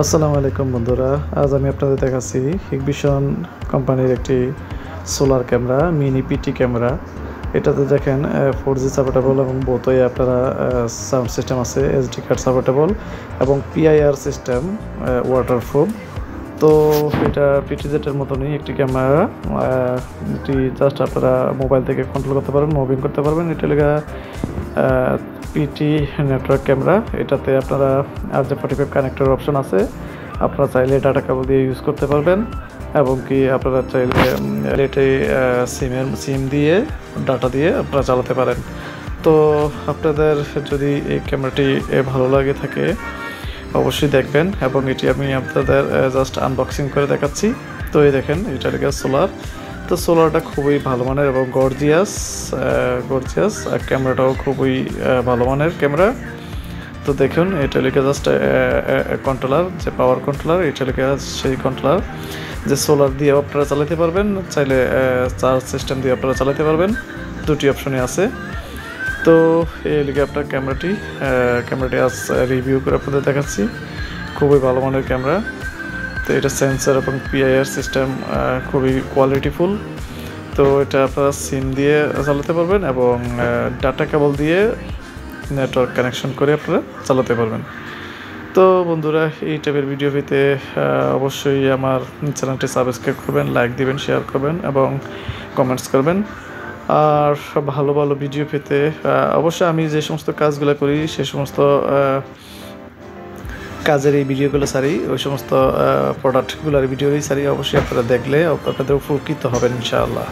আসসালামু আলাইকুম বন্ধুরা, আজ আমি আপনাদের দেখাচ্ছি হিকভিশন কোম্পানির একটি solar camera, mini PT camera. এটাতে দেখেন 4G সাপোর্টেবল এবং বোথই আপনারা সাউন্ড সিস্টেম আছে, SD কার্ড সাপোর্টেবল এবং PIR সিস্টেম ওয়াটারপ্রুফ। তো এটা পিটিজেটের মতনই একটি ক্যামেরা। এটি জাস্ট আপনারা মোবাইল থেকে কন্ট্রোল করতে পারবেন, মুভিং করতে পারবেন। এটা লেখা পিটি নেটওয়ার্ক ক্যামেরা। এটাতে আপনারা RJ45 কানেক্টর অপশন আছে, আপনারা চাইলে ডাটা কেবল দিয়ে ইউজ করতে পারবেন এবং কি আপনারা চাইলে সিম দিয়ে ডাটা দিয়ে আপনারা চালাতে পারেন। তো আপনাদের যদি এই ক্যামেরাটি ভালো লাগে থাকে অবশ্যই দেখবেন এবং এটি আমি আপনাদের জাস্ট আনবক্সিং করে দেখাচ্ছি। তো এই দেখেন, এটা লেখা সোলার। তো সোলারটা খুবই ভালো মানের এবং গর্জিয়াস ক্যামেরাটাও খুবই ভালো মানের ক্যামেরা। তো দেখুন, এটা লেখা জাস্ট কন্ট্রোলার, যে পাওয়ার কন্ট্রোলার, এটা লেখা সেই কন্ট্রোলার যে সোলার দিয়ে আপনারা চালাতে পারবেন, চাইলে চার্জ সিস্টেম দিয়ে আপনারা চালাতে পারবেন। দুটি অপশনই আছে। তো এই লিখে আপনার ক্যামেরাটি আজ রিভিউ করে আপনাদের দেখাচ্ছি। খুবই ভালো মানের ক্যামেরা। তো এটা সেন্সর এবং PIR সিস্টেম খুবই কোয়ালিটিফুল। তো এটা আপনারা সিম দিয়ে চালাতে পারবেন এবং ডাটা কেবল দিয়ে নেটওয়ার্ক কানেকশন করে আপনারা চালাতে পারবেন। তো বন্ধুরা, এই টাইপের ভিডিও পেতে অবশ্যই আমার চ্যানেলটি সাবস্ক্রাইব করবেন, লাইক দিবেন, শেয়ার করবেন এবং কমেন্টস করবেন। আর ভালো ভালো ভিডিও পেতে অবশ্যই আমি যে সমস্ত কাজগুলো করি সে সমস্ত কাজের এই ভিডিওগুলো ছাড়ি, ওই সমস্ত প্রোডাক্টগুলোর ভিডিওই ছাড়ি। অবশ্যই আপনারা দেখলে আপনাদের উপকৃত হবেন ইনশাআল্লাহ।